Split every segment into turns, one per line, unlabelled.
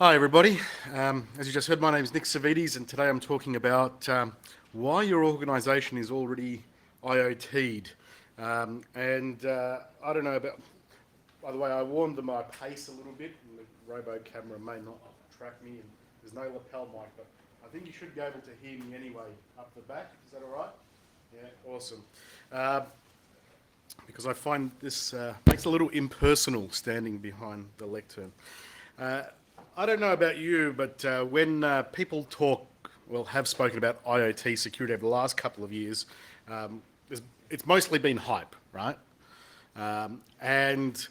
Hi everybody. As you just heard, my name is Nick Savvides, and today I'm talking about why your organisation is already IoT'd. I don't know about, by the way, I warned them I pace a little bit, and the robo camera may not track me, and there's no lapel mic, but I think you should be able to hear me anyway up the back. Is that all right? Yeah, awesome. Because I find this makes it a little impersonal standing behind the lectern. I don't know about you, but when people talk, well, have spoken about IoT security over the last couple of years, it's mostly been hype, right? And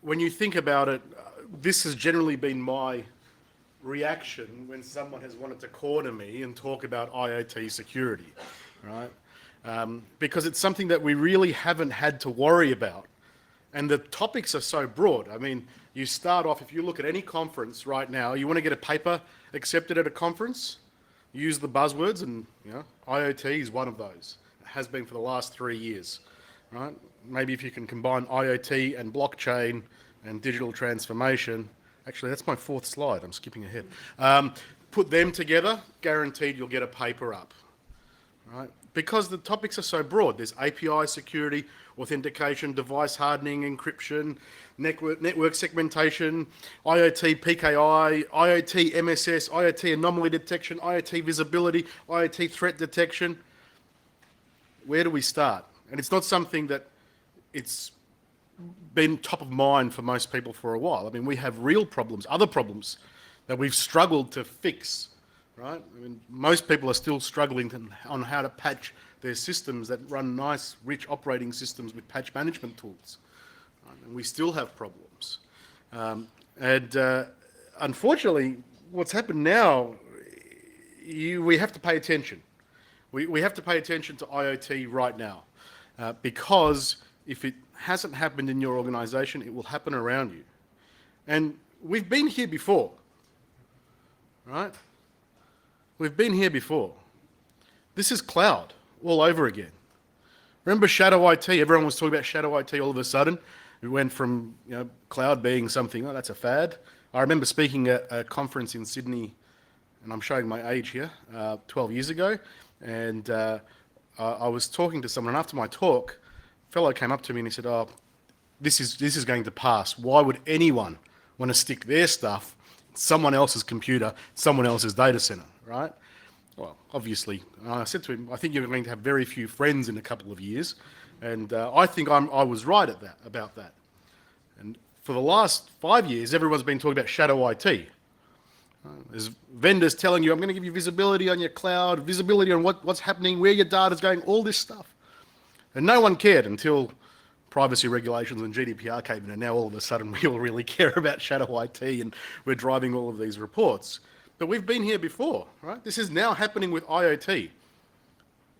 when you think about it, this has generally been my reaction when someone has wanted to corner me and talk about IoT security, right? Because it's something that we really haven't had to worry about. And the topics are so broad. I mean, you start off, if you look at any conference right now, you want to get a paper accepted at a conference, use the buzzwords, and IoT is one of those. It has been for the last 3 years, right? Maybe if you can combine IoT and blockchain and digital transformation, actually that's my fourth slide, I'm skipping ahead. Put them together, guaranteed you'll get a paper up, right? Because the topics are so broad. There's API security, authentication, device hardening, encryption, network segmentation, IoT PKI, IoT MSS, IoT anomaly detection, IoT visibility, IoT threat detection. Where do we start? And it's not something that it's been top of mind for most people for a while. I mean, we have real problems, other problems that we've struggled to fix. Right? I mean, most people are still struggling on how to patch their systems that run nice, rich operating systems with patch management tools. Right? And we still have problems. Unfortunately, what's happened now, we have to pay attention. We have to pay attention to IoT right now because if it hasn't happened in your organization, it will happen around you. And we've been here before, right? We've been here before. This is cloud all over again. Remember shadow IT? Everyone was talking about shadow IT all of a sudden. We went from cloud being something, oh, that's a fad. I remember speaking at a conference in Sydney, and I'm showing my age here, 12 years ago, and I was talking to someone, and after my talk, a fellow came up to me and he said, oh, this is going to pass. Why would anyone want to stick their stuff in someone else's computer, someone else's data center? Right? Well, obviously, I said to him, I think you're going to have very few friends in a couple of years, and I think I was right about that. And for the last 5 years, everyone's been talking about shadow IT. There's vendors telling you, I'm going to give you visibility on your cloud, visibility on what's happening, where your data's going, all this stuff. And no one cared until privacy regulations and GDPR came in, and now all of a sudden we all really care about shadow IT, and we're driving all of these reports. But we've been here before, right? This is now happening with IoT.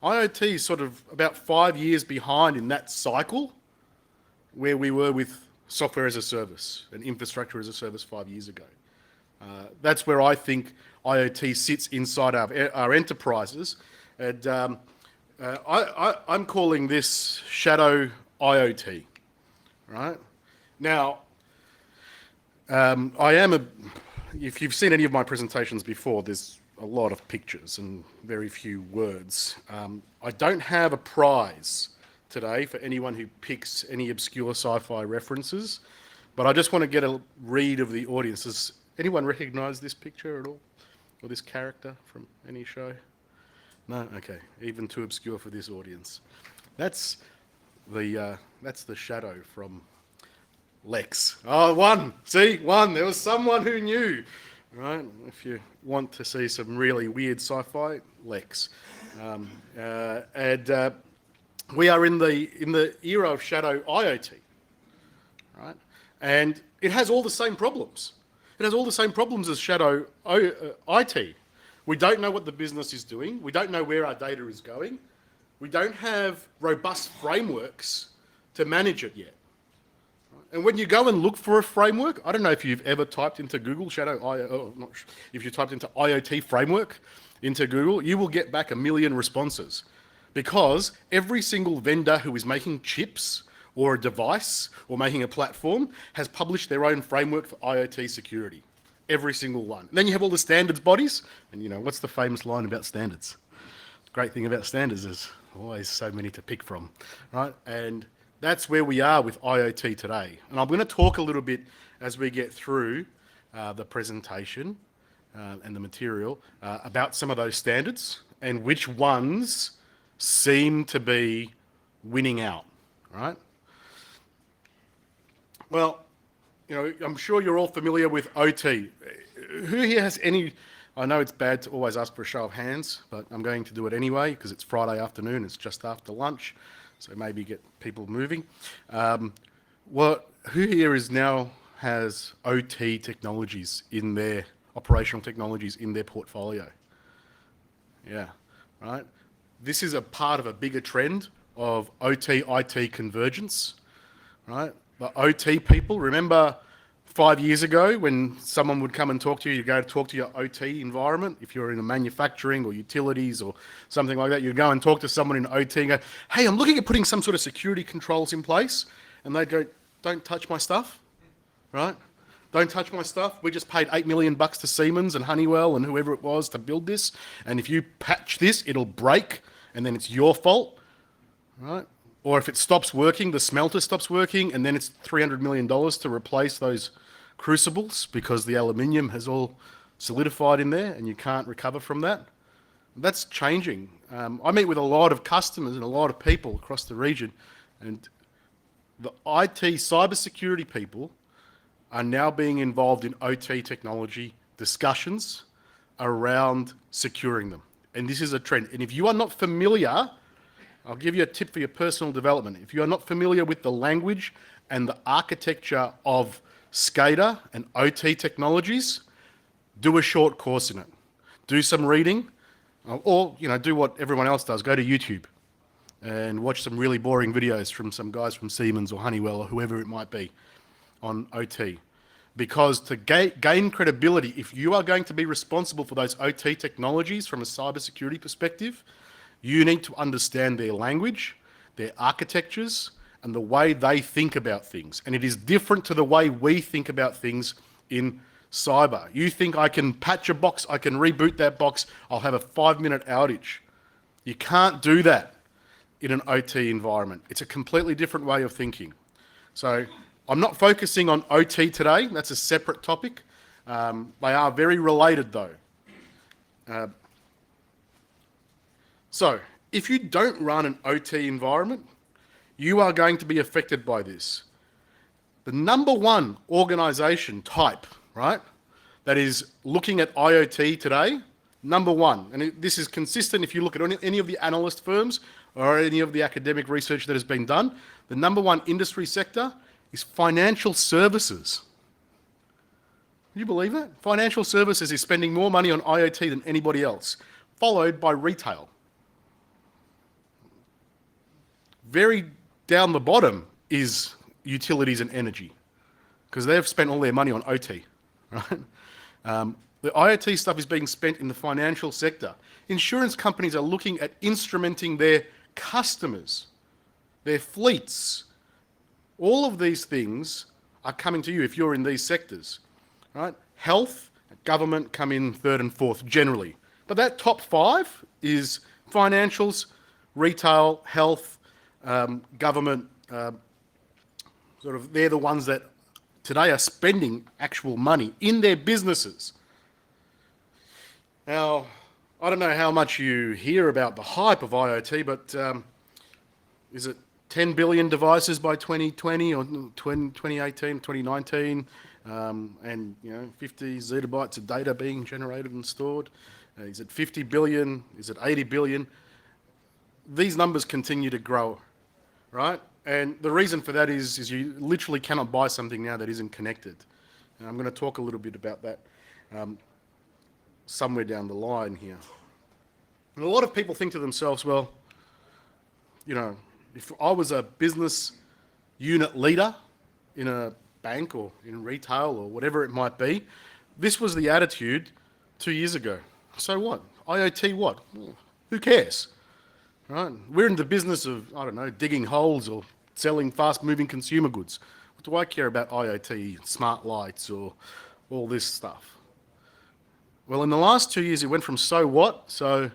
IoT is sort of about 5 years behind in that cycle where we were with software as a service and infrastructure as a service 5 years ago. That's where I think IoT sits inside our enterprises. And I'm calling this shadow IoT, right? Now, if you've seen any of my presentations before, there's a lot of pictures and very few words. I don't have a prize today for anyone who picks any obscure sci-fi references, but I just want to get a read of the audience. Does anyone recognize this picture at all? Or this character from any show? No? Okay. Even too obscure for this audience. That's the shadow from Lex. Oh, one. See, one. There was someone who knew, right? If you want to see some really weird sci-fi, Lex. We are in the era of shadow IoT, right? And it has all the same problems. It has all the same problems as shadow IT. We don't know what the business is doing. We don't know where our data is going. We don't have robust frameworks to manage it yet. And when you go and look for a framework, I don't know if you've ever typed into Google if you typed into IoT framework into Google, you will get back 1 million responses, because every single vendor who is making chips or a device or making a platform has published their own framework for IoT security. every single one. And then you have all the standards bodies, and what's the famous line about standards? The great thing about standards is always so many to pick from, right? And that's where we are with IoT today. And I'm going to talk a little bit as we get through the presentation and the material about some of those standards and which ones seem to be winning out, right? Well, I'm sure you're all familiar with OT. Who here has any... I know it's bad to always ask for a show of hands, but I'm going to do it anyway because it's Friday afternoon, it's just after lunch, so maybe get people moving. Who here has OT technologies in their operational technologies in their portfolio? Yeah, right. This is a part of a bigger trend of OT IT convergence, right? The OT people, remember 5 years ago when someone would come and talk to you, you'd go to talk to your OT environment. If you're in a manufacturing or utilities or something like that, you'd go and talk to someone in OT and go, hey, I'm looking at putting some sort of security controls in place. And they'd go, don't touch my stuff, right? Don't touch my stuff. We just paid $8 million to Siemens and Honeywell and whoever it was to build this. And if you patch this, it'll break and then it's your fault, right? Or if it stops working, the smelter stops working, and then it's $300 million to replace those crucibles because the aluminium has all solidified in there and you can't recover from that. That's changing. I meet with a lot of customers and a lot of people across the region, and the IT cybersecurity people are now being involved in OT technology discussions around securing them. And this is a trend. And if you are not familiar, I'll give you a tip for your personal development. If you are not familiar with the language and the architecture of SCADA and OT technologies, do a short course in it. Do some reading, or do what everyone else does. Go to YouTube and watch some really boring videos from some guys from Siemens or Honeywell or whoever it might be on OT. Because to gain credibility, if you are going to be responsible for those OT technologies from a cybersecurity perspective, you need to understand their language, their architectures, and the way they think about things. And it is different to the way we think about things in cyber. You think I can patch a box, I can reboot that box, I'll have a 5-minute outage. You can't do that in an OT environment. It's a completely different way of thinking. So I'm not focusing on OT today, that's a separate topic. They are very related though. So if you don't run an OT environment, you are going to be affected by this. The number one organization type, right, that is looking at IoT today, number one, and this is consistent if you look at any of the analyst firms or any of the academic research that has been done, the number one industry sector is financial services. Can you believe that? Financial services is spending more money on IoT than anybody else, followed by retail. Very down the bottom is utilities and energy, because they've spent all their money on OT, right? The IoT stuff is being spent in the financial sector. Insurance companies are looking at instrumenting their customers, their fleets. All of these things are coming to you if you're in these sectors, right? Health, government come in third and fourth generally. But that top 5 is financials, retail, health, government, they're the ones that today are spending actual money in their businesses. Now, I don't know how much you hear about the hype of IoT, but is it 10 billion devices by 2020 or 2018, 2019, and 50 zettabytes of data being generated and stored? Is it 50 billion? Is it 80 billion? These numbers continue to grow, right? And the reason for that is you literally cannot buy something now that isn't connected. And I'm going to talk a little bit about that somewhere down the line here. And a lot of people think to themselves, well, if I was a business unit leader in a bank or in retail or whatever it might be, this was the attitude 2 years ago. So what? IoT what? Who cares? Right? We're in the business of, digging holes or selling fast-moving consumer goods. What do I care about IoT, smart lights, or all this stuff? Well, in the last 2 years, it went from so what, to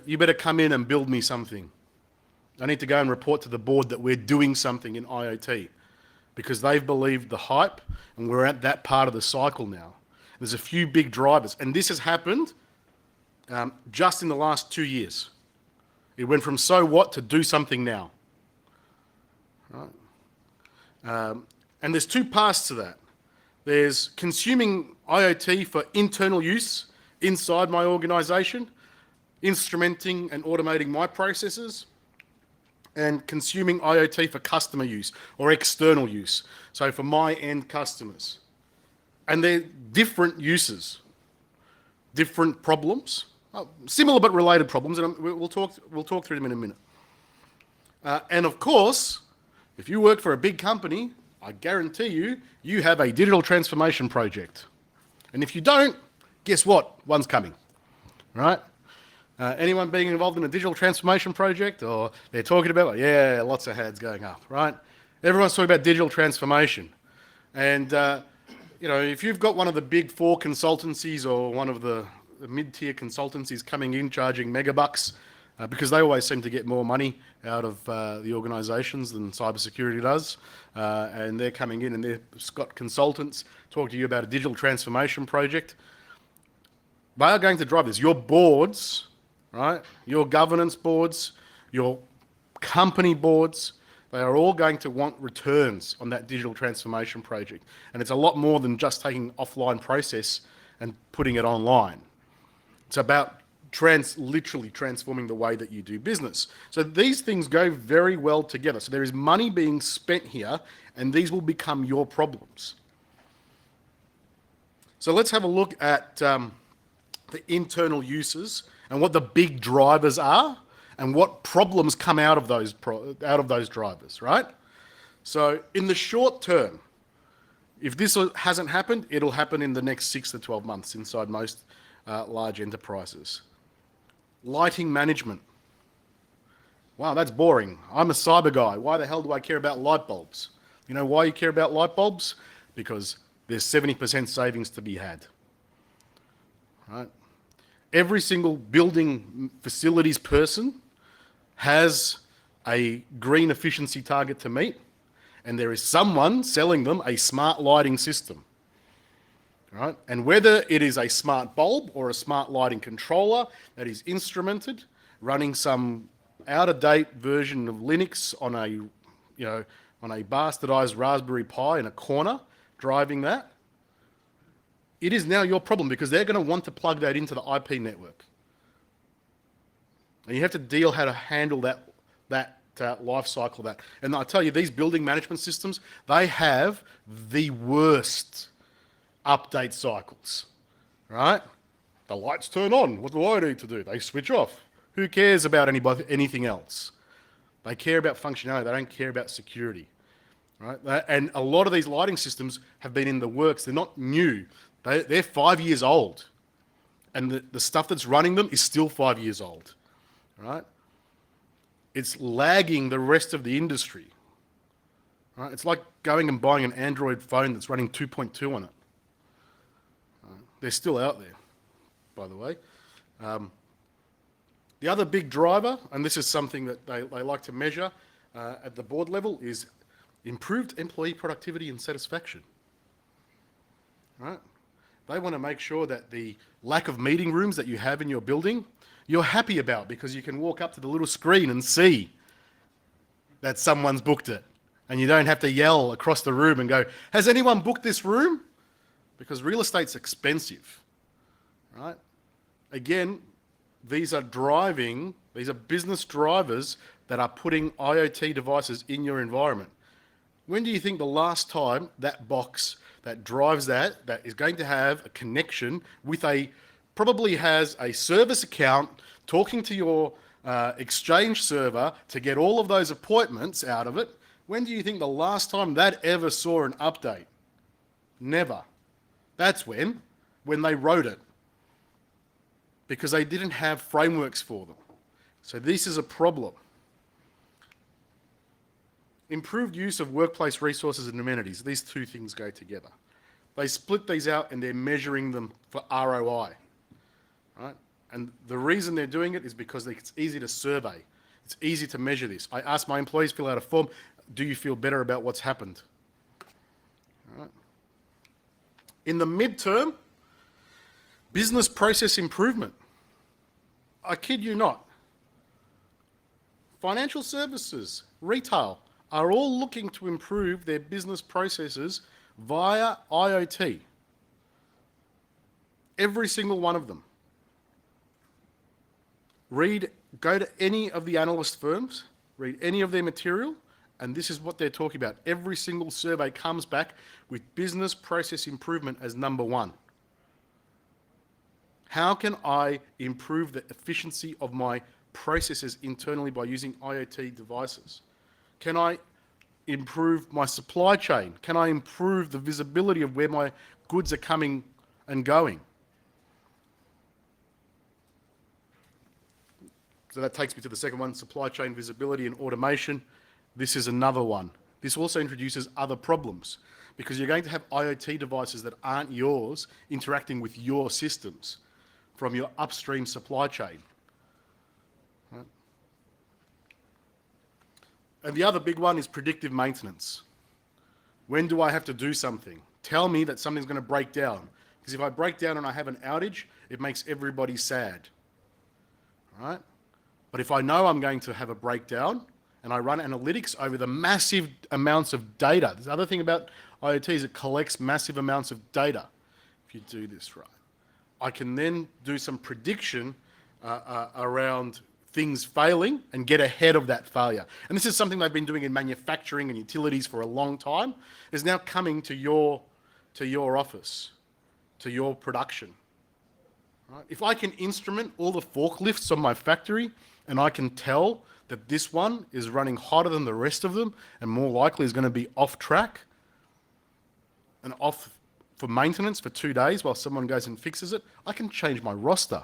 you better come in and build me something. I need to go and report to the board that we're doing something in IoT because they've believed the hype and we're at that part of the cycle now. There's a few big drivers, and this has happened just in the last 2 years. It went from so what to do something now. Right? And there's two paths to that. There's consuming IoT for internal use inside my organization, instrumenting and automating my processes, and consuming IoT for customer use or external use, so for my end customers. And they're different uses, different problems, similar but related problems, and we'll talk through them in a minute. And of course, if you work for a big company, I guarantee you have a digital transformation project. And if you don't, guess what? One's coming, right? Anyone being involved in a digital transformation project, or they're talking about, yeah, lots of hands going up, right? Everyone's talking about digital transformation. And, if you've got one of the big four consultancies or one of the mid-tier consultancies coming in charging megabucks, because they always seem to get more money out of the organisations than cybersecurity does, and they're coming in and they've got consultants talking to you about a digital transformation project. They are going to drive this. Your boards, right? Your governance boards, your company boards, they are all going to want returns on that digital transformation project. And it's a lot more than just taking offline process and putting it online. It's about literally transforming the way that you do business. So these things go very well together. So there is money being spent here, and these will become your problems. So let's have a look at the internal uses and what the big drivers are and what problems come out of those drivers, right? So in the short term, if this hasn't happened, it'll happen in the next 6 to 12 months inside most large enterprises. Lighting management. Wow, that's boring. I'm a cyber guy. Why the hell do I care about light bulbs? You know why you care about light bulbs? Because there's 70% savings to be had. Right? Every single building facilities person has a green efficiency target to meet, and there is someone selling them a smart lighting system. Right? And whether it is a smart bulb or a smart lighting controller that is instrumented, running some out-of-date version of Linux on a bastardized Raspberry Pi in a corner, driving that, it is now your problem because they're going to want to plug that into the IP network. And you have to how to handle that life cycle of that. And I tell you, these building management systems, they have the worst update cycles, right? The lights turn on. What do I need to do? They switch off. Who cares about anything else? They care about functionality. They don't care about security, right? And a lot of these lighting systems have been in the works. They're not new. They're 5 years old. And the stuff that's running them is still 5 years old, right? It's lagging the rest of the industry, right? It's like going and buying an Android phone that's running 2.2 on it. They're still out there, by the way. The other big driver, and this is something that they like to measure at the board level, is improved employee productivity and satisfaction. Right? They want to make sure that the lack of meeting rooms that you have in your building, you're happy about because you can walk up to the little screen and see that someone's booked it. And you don't have to yell across the room and go, has anyone booked this room? Because real estate's expensive, right? Again, these are business drivers that are putting IoT devices in your environment. When do you think the last time that box that drives that is going to have a connection with probably has a service account talking to your Exchange server to get all of those appointments out of it? When do you think the last time that ever saw an update? Never. That's when they wrote it, because they didn't have frameworks for them. So this is a problem. Improved use of workplace resources and amenities. These two things go together. They split these out and they're measuring them for ROI. right? And the reason they're doing it is because it's easy to survey. It's easy to measure this. I ask my employees, fill out a form, do you feel better about what's happened? All right. In the midterm, business process improvement. I kid you not. Financial services, retail, are all looking to improve their business processes via IoT. Every single one of them. Go to any of the analyst firms, read any of their material, and this is what they're talking about. Every single survey comes back with business process improvement as number one. How can I improve the efficiency of my processes internally by using IoT devices? Can I improve my supply chain? Can I improve the visibility of where my goods are coming and going? So that takes me to the second one, supply chain visibility and automation. This is another one. This also introduces other problems because you're going to have IoT devices that aren't yours interacting with your systems from your upstream supply chain. Right? And the other big one is predictive maintenance. When do I have to do something? Tell me that something's going to break down. Because if I break down and I have an outage, it makes everybody sad. Right? But if I know I'm going to have a breakdown and I run analytics over the massive amounts of data, the other thing about IoT is it collects massive amounts of data. If you do this right, I can then do some prediction around things failing and get ahead of that failure. And this is something they've been doing in manufacturing and utilities for a long time. It's now coming to your office, to your production. Right? If I can instrument all the forklifts on my factory and I can tell that this one is running hotter than the rest of them and more likely is going to be off track and off for maintenance for 2 days while someone goes and fixes it, I can change my roster.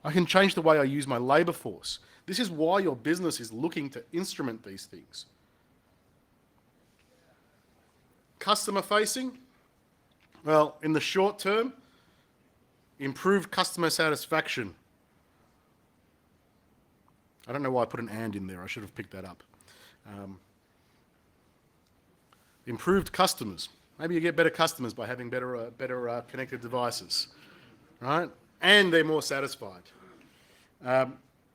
I can change the way I use my labor force. This is why your business is looking to instrument these things. Customer facing, well, in the short term, improved customer satisfaction. I don't know why I put an and in there. I should have picked that up. Improved customers. Maybe you get better customers by having better connected devices, right? And they're more satisfied.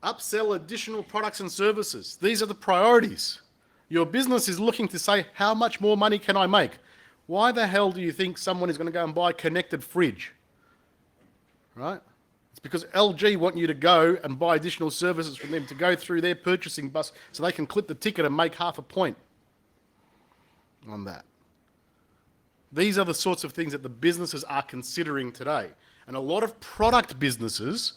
Upsell additional products and services. These are the priorities. Your business is looking to say, how much more money can I make? Why the hell do you think someone is going to go and buy a connected fridge? Right? It's because LG want you to go and buy additional services from them to go through their purchasing bus so they can clip the ticket and make half a point on that. These are the sorts of things that the businesses are considering today. And a lot of product businesses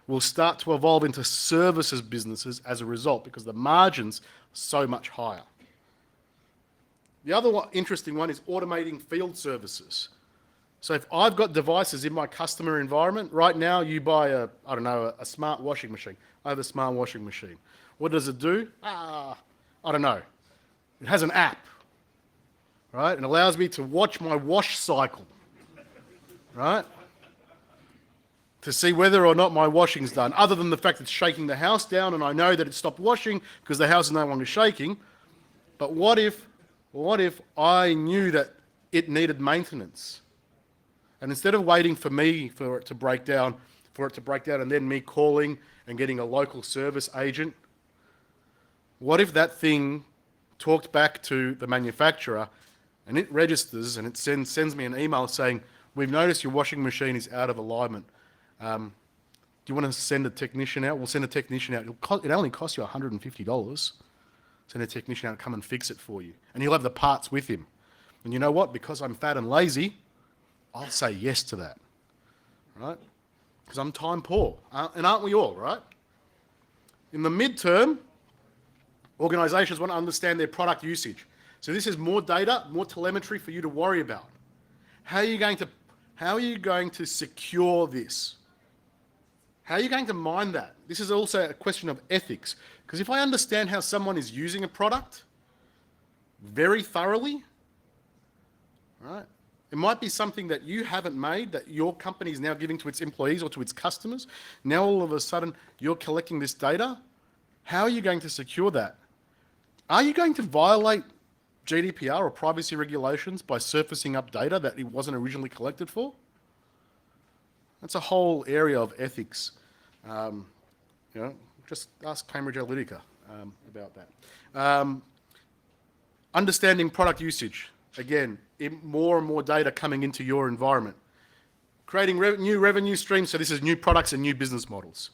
will start to evolve into services businesses as a result because the margins are so much higher. The other interesting one is automating field services. So if I've got devices in my customer environment, right now you buy a smart washing machine. I have a smart washing machine. What does it do? I don't know. It has an app, right? And allows me to watch my wash cycle, right? To see whether or not my washing's done, other than the fact it's shaking the house down and I know that it stopped washing because the house is no longer shaking. But what if I knew that it needed maintenance? And instead of waiting for it to break down and then me calling and getting a local service agent, what if that thing talked back to the manufacturer and it registers and it sends me an email saying, we've noticed your washing machine is out of alignment. Do you want to send a technician out? We'll send a technician out. It only costs you $150. Send a technician out to come and fix it for you. And he'll have the parts with him. And you know what? Because I'm fat and lazy, I'll say yes to that, right? Because I'm time poor, and aren't we all, right? In the midterm, organizations want to understand their product usage. So this is more data, more telemetry for you to worry about. How are you going to secure this? How are you going to mine that? This is also a question of ethics. Because if I understand how someone is using a product very thoroughly, right? It might be something that you haven't made that your company is now giving to its employees or to its customers. Now all of a sudden you're collecting this data. How are you going to secure that? Are you going to violate GDPR or privacy regulations by surfacing up data that it wasn't originally collected for? That's a whole area of ethics. Just ask Cambridge Analytica about that. Understanding product usage. Again, more and more data coming into your environment. Creating new revenue streams, so this is new products and new business models.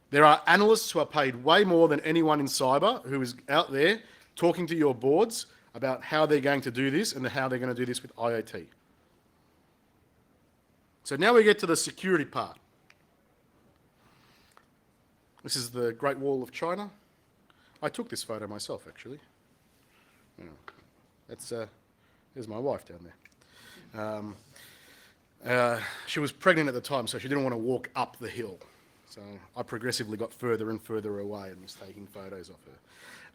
There are analysts who are paid way more than anyone in cyber who is out there talking to your boards about how they're going to do this and how they're going to do this with IoT. So now we get to the security part. This is the Great Wall of China. I took this photo myself, actually. There's my wife down there. She was pregnant at the time, so she didn't want to walk up the hill. So I progressively got further and further away and was taking photos of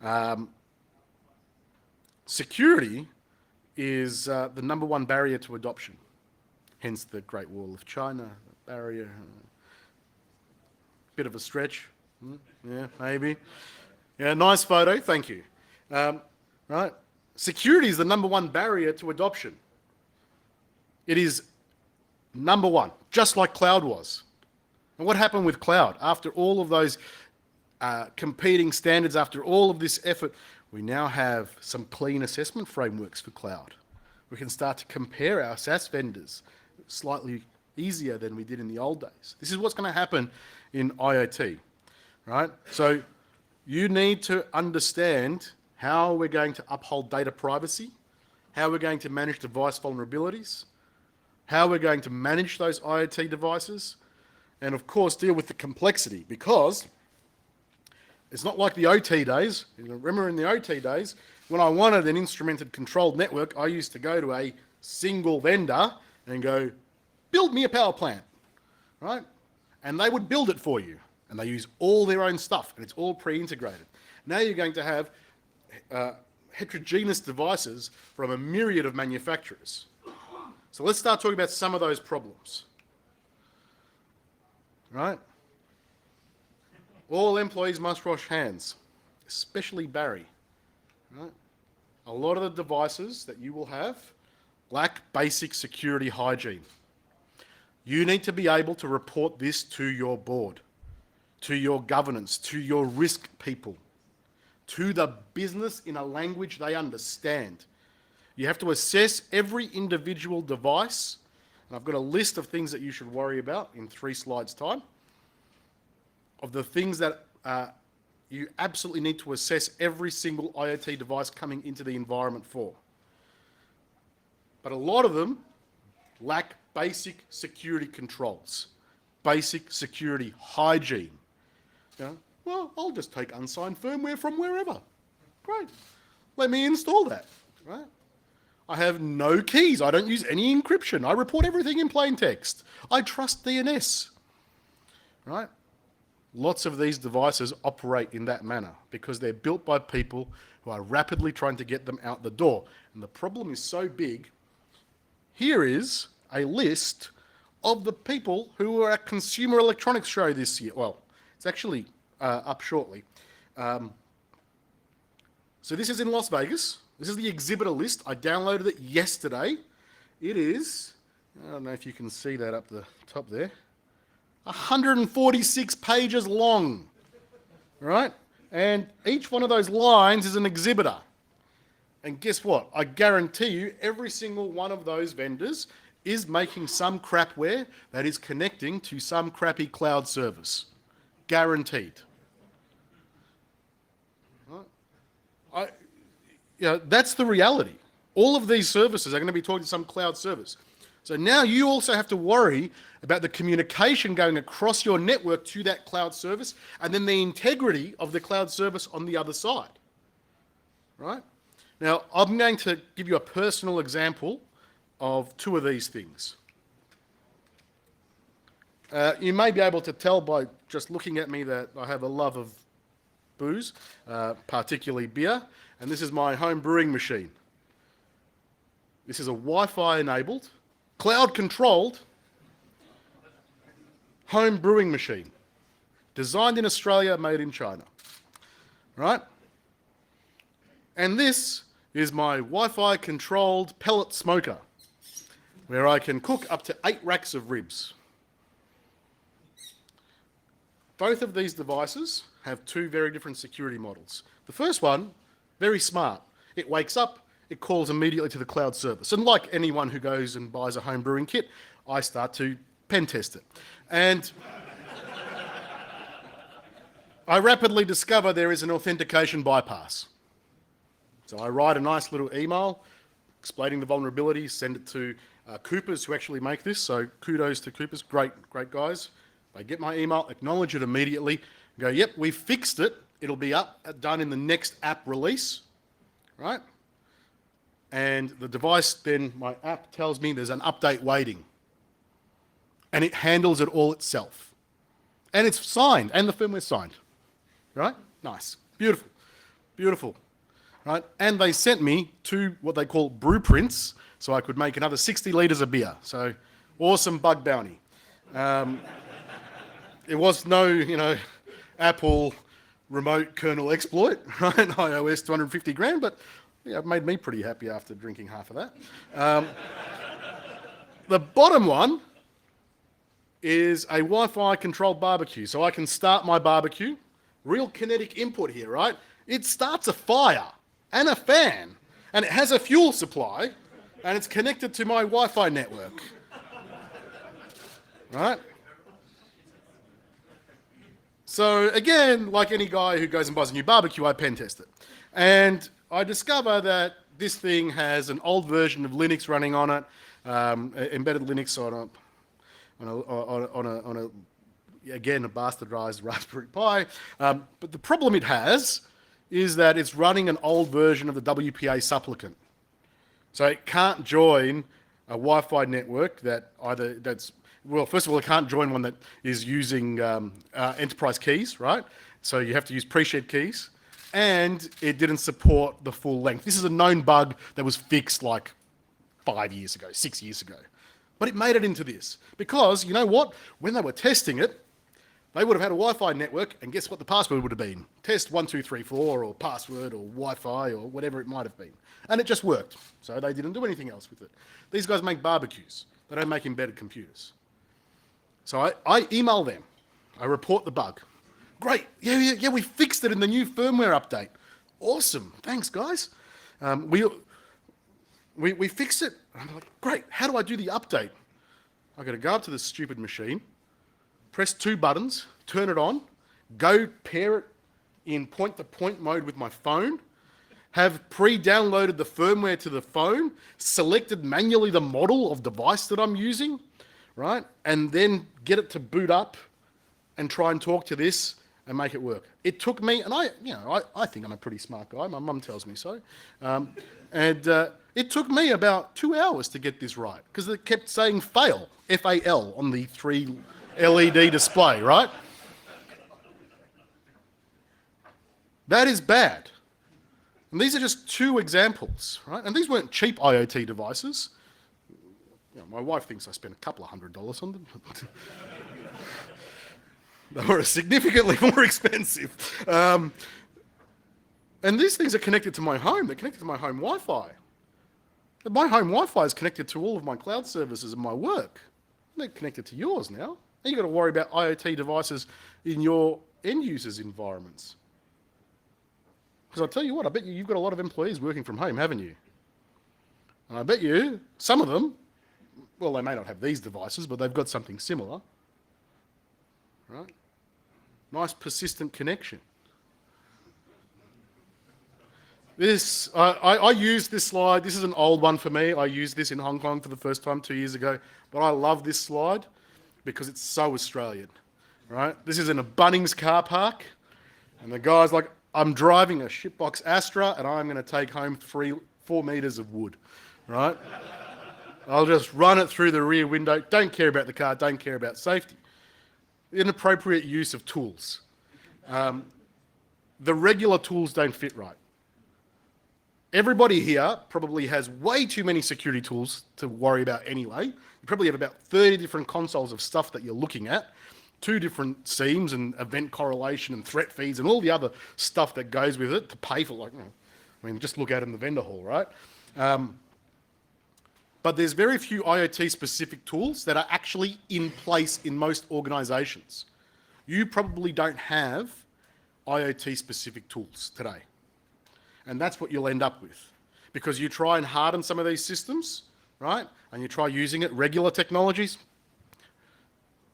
her. Security is the number one barrier to adoption. Hence the Great Wall of China, barrier. Bit of a stretch. Yeah, maybe. Yeah, nice photo, thank you. Right. Security is the number one barrier to adoption. It is number one, just like cloud was. And what happened with cloud? After all of those competing standards, after all of this effort, we now have some clean assessment frameworks for cloud. We can start to compare our SaaS vendors slightly easier than we did in the old days. This is what's going to happen in IoT, right? So you need to understand how we're going to uphold data privacy, how we're going to manage device vulnerabilities, how we're going to manage those IoT devices, and of course deal with the complexity, because it's not like the OT days. Remember in the OT days, when I wanted an instrumented controlled network, I used to go to a single vendor and go, build me a power plant, right? And they would build it for you. And they use all their own stuff, and it's all pre-integrated. Now you're going to have heterogeneous devices from a myriad of manufacturers. So let's start talking about some of those problems, right? All employees must wash hands, especially Barry, right? A lot of the devices that you will have lack basic security hygiene. You need to be able to report this to your board, to your governance, to your risk people, to the business in a language they understand. You have to assess every individual device, and I've got a list of things that you should worry about in 3 slides' time, of the things that you absolutely need to assess every single IoT device coming into the environment for. But a lot of them lack basic security controls, basic security hygiene. Well, I'll just take unsigned firmware from wherever. Great. Let me install that, right? I have no keys. I don't use any encryption. I report everything in plain text. I trust DNS, right? Lots of these devices operate in that manner because they're built by people who are rapidly trying to get them out the door. And the problem is so big. Here is a list of the people who were at Consumer Electronics Show this year. Well, it's actually up shortly. So this is in Las Vegas. This is the exhibitor list. I downloaded it yesterday. It is, I don't know if you can see that up the top there, 146 pages long, right? And each one of those lines is an exhibitor. And guess what? I guarantee you every single one of those vendors is making some crapware that is connecting to some crappy cloud service. Guaranteed. Right? That's the reality. All of these services are going to be talking to some cloud service. So now you also have to worry about the communication going across your network to that cloud service, and then the integrity of the cloud service on the other side, right? Now, I'm going to give you a personal example of 2 of these things. You may be able to tell by just looking at me that I have a love of booze, particularly beer, and this is my home brewing machine. This is a Wi-Fi enabled, cloud controlled home brewing machine. Designed in Australia, made in China. Right? And this is my Wi-Fi controlled pellet smoker, where I can cook up to 8 racks of ribs. Both of these devices have 2 very different security models. The first one, very smart. It wakes up, it calls immediately to the cloud service. And like anyone who goes and buys a home brewing kit, I start to pen test it. And I rapidly discover there is an authentication bypass. So I write a nice little email explaining the vulnerability, send it to Coopers who actually make this. So kudos to Coopers, great guys. They get my email, acknowledge it immediately, go, yep, we fixed it. It'll be done in the next app release, right? And the device, then my app tells me there's an update waiting. And it handles it all itself. And it's signed, and the firmware's signed. Right? Nice. Beautiful. Beautiful. Right? And they sent me 2 what they call blueprints, so I could make another 60 litres of beer. So, awesome bug bounty. It was no, Apple remote kernel exploit, right? iOS 250 grand, but yeah, it made me pretty happy after drinking half of that. The bottom one is a Wi-Fi controlled barbecue. So I can start my barbecue. Real kinetic input here, right? It starts a fire and a fan, and it has a fuel supply, and it's connected to my Wi-Fi network. Right? So again, like any guy who goes and buys a new barbecue, I pen test it. And I discover that this thing has an old version of Linux running on it, embedded Linux on a again, a bastardized Raspberry Pi. But the problem it has is that it's running an old version of the WPA supplicant. So it can't join a Wi-Fi network first of all, it can't join one that is using enterprise keys, right? So you have to use pre-shared keys. And it didn't support the full length. This is a known bug that was fixed like 5 years ago, 6 years ago. But it made it into this. Because, you know what? When they were testing it, they would have had a Wi-Fi network, and guess what the password would have been? Test 1234 or password or Wi-Fi or whatever it might have been. And it just worked. So they didn't do anything else with it. These guys make barbecues. They don't make embedded computers. So I email them. I report the bug. Great. Yeah, we fixed it in the new firmware update. Awesome. Thanks, guys. We fixed it. I'm like, great. How do I do the update? I've got to go up to this stupid machine, press 2 buttons, turn it on, go pair it in point-to-point mode with my phone, have pre-downloaded the firmware to the phone, selected manually the model of device that I'm using, right? And then get it to boot up and try and talk to this and make it work. It took me, and I think I'm a pretty smart guy. My mum tells me so. It took me about 2 hours to get this right because it kept saying fail, F-A-L, on the 3 LED display, right? That is bad. And these are just 2 examples, right? And these weren't cheap IoT devices. My wife thinks I spent a couple of $100 on them. They were significantly more expensive. And these things are connected to my home. They're connected to my home Wi-Fi. My home Wi-Fi is connected to all of my cloud services and my work. They're connected to yours now. And you've got to worry about IoT devices in your end users' environments. Because I'll tell you what, I bet you've got a lot of employees working from home, haven't you? And I bet you, some of them, well, they may not have these devices, but they've got something similar. Right? Nice persistent connection. I use this slide. This is an old one for me. I used this in Hong Kong for the first time 2 years ago. But I love this slide because it's so Australian. Right? This is in a Bunnings car park. And the guy's like, I'm driving a shitbox Astra and I'm going to take home 4 meters of wood. Right? I'll just run it through the rear window. Don't care about the car. Don't care about safety. Inappropriate use of tools. The regular tools don't fit right. Everybody here probably has way too many security tools to worry about anyway. You probably have about 30 different consoles of stuff that you're looking at, 2 different seams and event correlation and threat feeds and all the other stuff that goes with it to pay for, like, I mean, just look at it in the vendor hall, right? But there's very few IoT specific tools that are actually in place in most organizations. You probably don't have IoT specific tools today. And that's what you'll end up with. Because you try and harden some of these systems, right? And you try using it, regular technologies.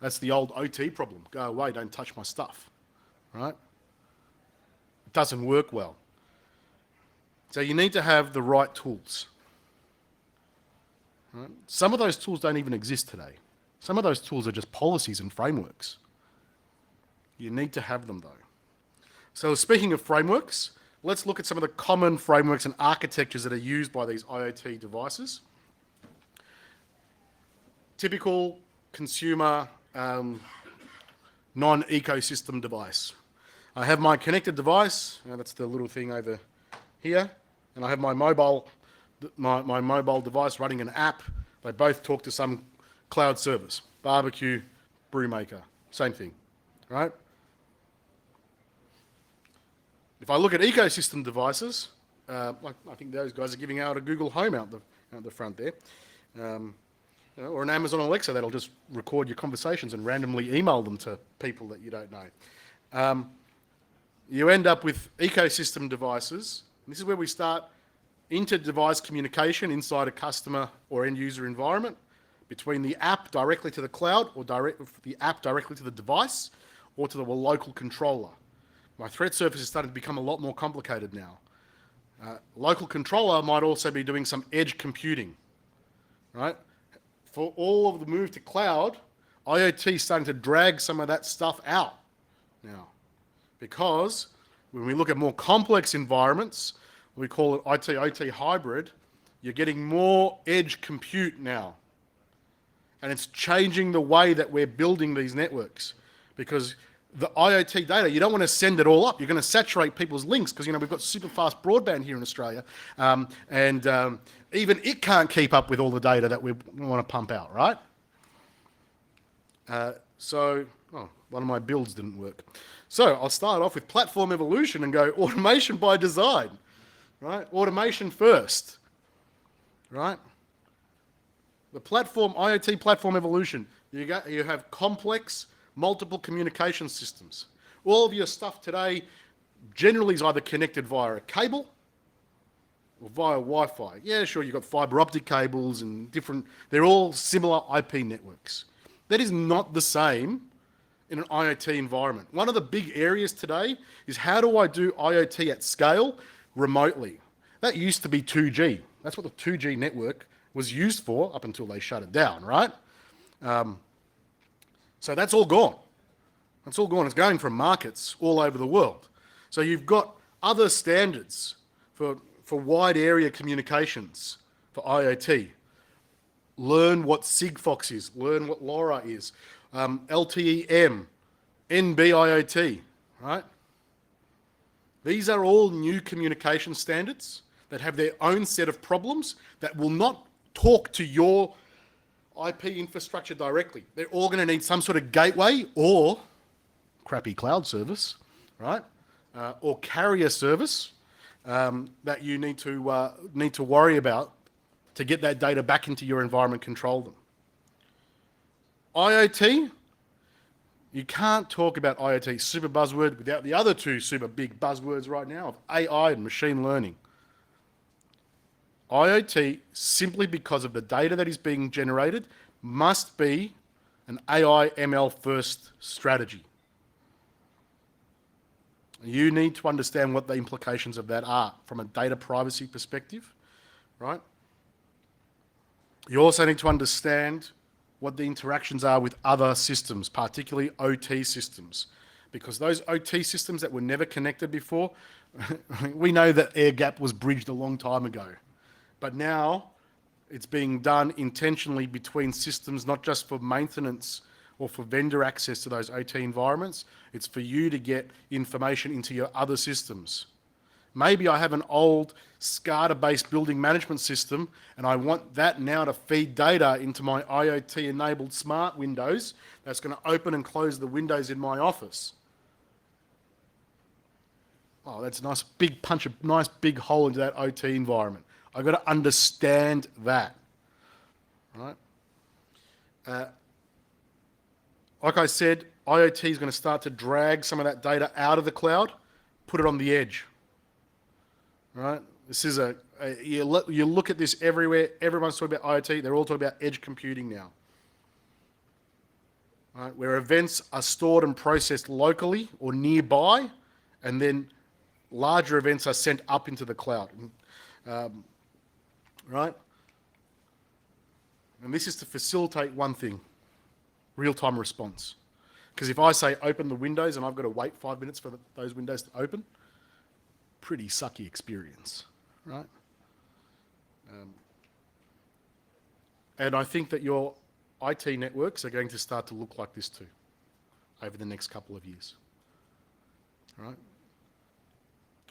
That's the old OT problem. Go away, don't touch my stuff, right? It doesn't work well. So you need to have the right tools. Right? Some of those tools don't even exist today. Some of those tools are just policies and frameworks. You need to have them though. So speaking of frameworks, let's look at some of the common frameworks and architectures that are used by these IoT devices. Typical consumer non-ecosystem device. I have my connected device, that's the little thing over here, and I have my mobile device running an app. They both talk to some cloud service, barbecue, brewmaker, same thing, right? If I look at ecosystem devices, like I think those guys are giving out a Google Home out the front there, or an Amazon Alexa that'll just record your conversations and randomly email them to people that you don't know. You end up with ecosystem devices. This is where we start inter-device communication inside a customer or end user environment between the app directly to the cloud or the app directly to the device or to the local controller. My threat surface is starting to become a lot more complicated now. Local controller might also be doing some edge computing, right? For all of the move to cloud, IoT is starting to drag some of that stuff out now. Because when we look at more complex environments, we call it IT-OT hybrid, you're getting more edge compute now. And it's changing the way that we're building these networks. Because the IoT data, you don't want to send it all up. You're going to saturate people's links because, we've got super fast broadband here in Australia. Even it can't keep up with all the data that we want to pump out, right? One of my builds didn't work. So I'll start off with platform evolution and go automation by design, right? Automation first, right? The IoT platform evolution, you have complex multiple communication systems. All of your stuff today generally is either connected via a cable or via Wi-Fi. Yeah, sure, you've got fiber optic cables and they're all similar IP networks. That is not the same in an IoT environment. One of the big areas today is how do I do IoT at scale remotely? That used to be 2G. That's what the 2G network was used for up until they shut it down, right? So that's all gone. That's all gone. It's going from markets all over the world. So you've got other standards for wide area communications for IoT. Learn what Sigfox is. Learn what LoRa is. LTE-M, NB-IoT, right? These are all new communication standards that have their own set of problems that will not talk to your IP infrastructure directly. They're all going to need some sort of gateway or crappy cloud service, right? Or carrier service that you need to worry about to get that data back into your environment, control them. IoT, you can't talk about IoT super buzzword without the other two super big buzzwords right now of AI and machine learning. IoT, simply because of the data that is being generated, must be an AI ML first strategy. You need to understand what the implications of that are from a data privacy perspective, right? You also need to understand what the interactions are with other systems, particularly OT systems, because those OT systems that were never connected before, we know that air gap was bridged a long time ago, but now it's being done intentionally between systems, not just for maintenance or for vendor access to those OT environments. It's for you to get information into your other systems. Maybe I have an old SCADA-based building management system and I want that now to feed data into my IoT-enabled smart windows that's going to open and close the windows in my office. Oh, that's a nice big punch, a nice big hole into that OT environment. I've got to understand that, right? Like I said, IoT is going to start to drag some of that data out of the cloud, put it on the edge, right? This is you look at this everywhere. Everyone's talking about IoT. They're all talking about edge computing now, right? Where events are stored and processed locally or nearby, and then larger events are sent up into the cloud, right? And this is to facilitate one thing, real-time response. Because if I say open the windows and I've got to wait 5 minutes for those windows to open, pretty sucky experience, right? And I think that your IT networks are going to start to look like this too over the next couple of years, right?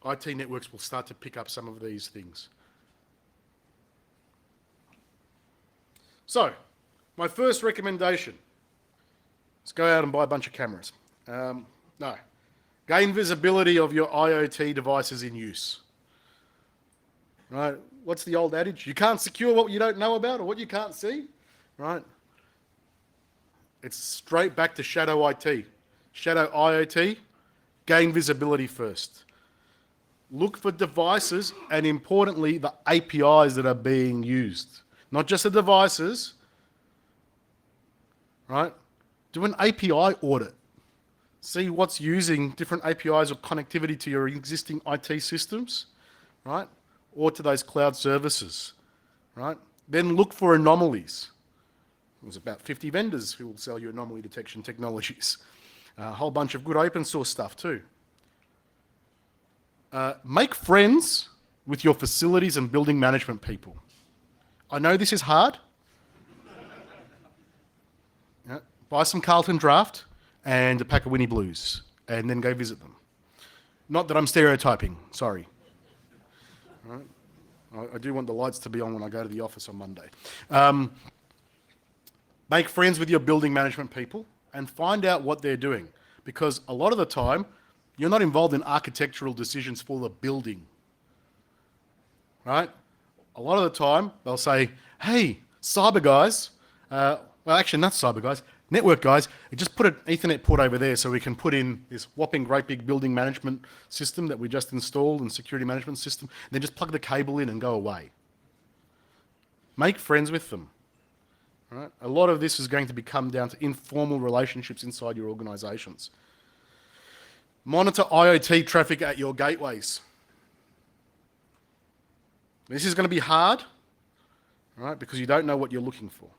IT networks will start to pick up some of these things. So, my first recommendation is go out and buy a bunch of cameras. No. Gain visibility of your IoT devices in use. Right? What's the old adage? You can't secure what you don't know about or what you can't see. Right? It's straight back to shadow IT. Shadow IoT, gain visibility first. Look for devices and, importantly, the APIs that are being used. Not just the devices, right? Do an API audit. See what's using different APIs or connectivity to your existing IT systems, right? Or to those cloud services, right? Then look for anomalies. There's about 50 vendors who will sell you anomaly detection technologies. A whole bunch of good open source stuff too. Make friends with your facilities and building management people. I know this is hard. Yeah, buy some Carlton Draft and a pack of Winnie Blues and then go visit them. Not that I'm stereotyping, sorry. All right. I do want the lights to be on when I go to the office on Monday. Make friends with your building management people and find out what they're doing, because a lot of the time you're not involved in architectural decisions for the building, right? A lot of the time they'll say, hey, cyber guys, well actually not cyber guys, network guys, just put an Ethernet port over there so we can put in this whopping great big building management system that we just installed and security management system, and then just plug the cable in and go away. Make friends with them. Right? A lot of this is going to become down to informal relationships inside your organizations. Monitor IoT traffic at your gateways. This is going to be hard, right? Because you don't know what you're looking for.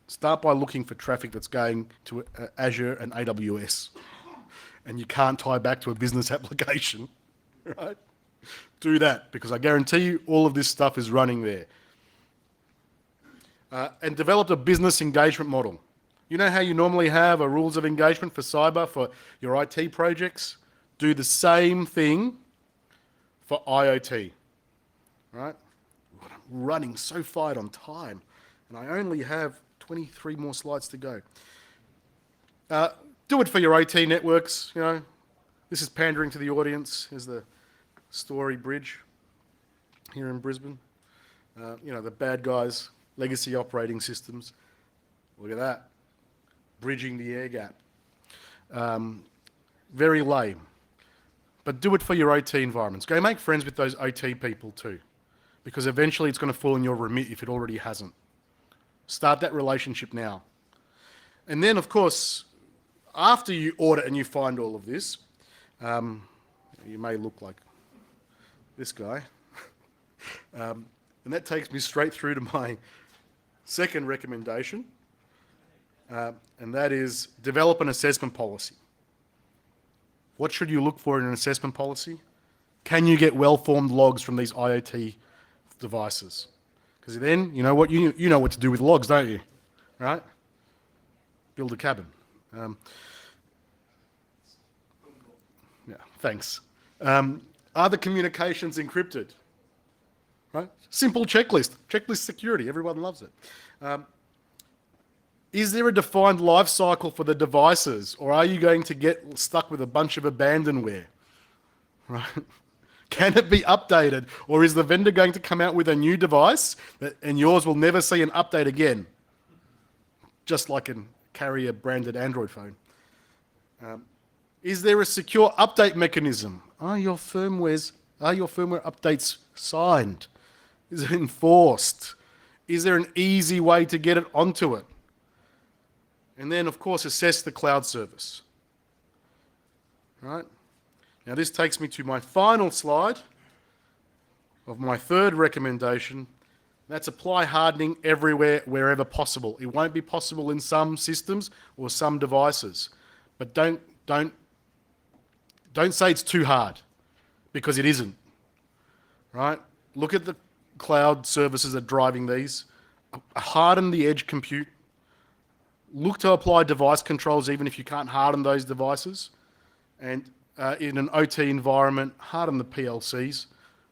Start by looking for traffic that's going to Azure and AWS, and you can't tie back to a business application, right? Do that, because I guarantee you all of this stuff is running there. And develop a business engagement model. You know how you normally have a rules of engagement for cyber for your IT projects? Do the same thing for IoT, right? I'm running so far on time, and I only have 23 more slides to go. Do it for your OT networks. You know, this is pandering to the audience. Here's the Story Bridge here in Brisbane. You know, the bad guys, legacy operating systems. Look at that. Bridging the air gap. Very lame. But do it for your OT environments. Go make friends with those OT people too, because eventually it's going to fall in your remit if it already hasn't. Start that relationship now. And then, of course, after you audit and you find all of this, you may look like this guy. And that takes me straight through to my second recommendation, and that is develop an assessment policy. What should you look for in an assessment policy? Can you get well-formed logs from these IoT devices? Because then you know what you know what to do with logs, don't you? Right? Build a cabin. Yeah, thanks. Are the communications encrypted? Right? Simple checklist. Checklist security. Everyone loves it. Is there a defined life cycle for the devices, or are you going to get stuck with a bunch of abandonware? Right? Can it be updated, or is the vendor going to come out with a new device and yours will never see an update again? Just like a carrier branded Android phone. Is there a secure update mechanism? Are your firmware updates signed? Is it enforced? Is there an easy way to get it onto it? And then, of course, assess the cloud service. Right? Now, this takes me to my final slide of my third recommendation. That's apply hardening everywhere, wherever possible. It won't be possible in some systems or some devices, but don't say it's too hard, because it isn't. Right? Look at the cloud services that are driving these. Harden the edge compute. Look to apply device controls even if you can't harden those devices. And in an OT environment, harden the PLCs,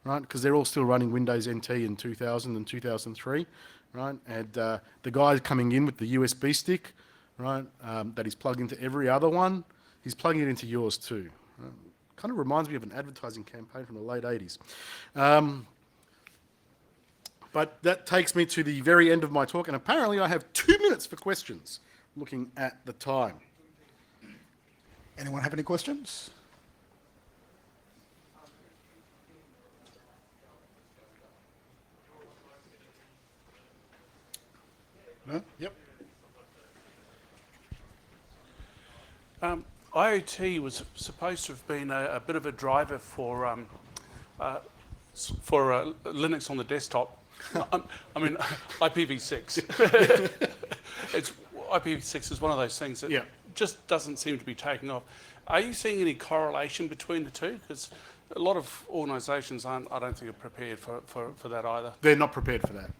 right? Because they're all still running Windows NT in 2000 and 2003, right? And the guy coming in with the USB stick, right, that he's plugged into every other one, he's plugging it into yours too. Kind of reminds me of an advertising campaign from the late 80s. But that takes me to the very end of my talk, and apparently I have 2 minutes for questions, looking at the time.
Anyone have any questions? No? Yep.
IoT was supposed to have been a bit of a driver for Linux on the desktop. I mean, IPv6. IPv6 is one of those things that just doesn't seem to be taking off. Are you seeing any correlation between the two? Because a lot of organisations I don't think, are prepared for that either.
They're not prepared for that.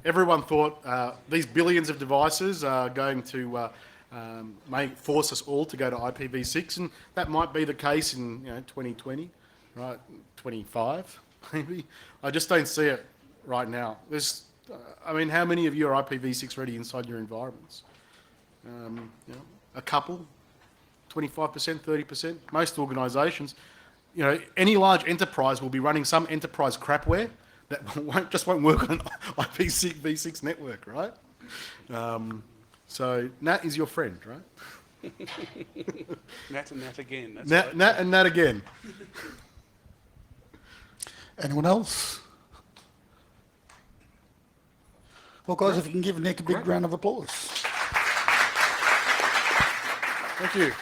Everyone thought these billions of devices are going to force us all to go to IPv6, and that might be the case in 2020, right? 25 maybe. I just don't see it right now. How many of you are IPv6 ready inside your environments? A couple, 25%, 30%. Most organisations, any large enterprise will be running some enterprise crapware that just won't work on an IPv6 network, right? So Nat is your friend, right?
Nat and Nat again.
Nat and Nat again.
Anyone else? Well, guys, if you can give Nick a big round of applause.
Thank you.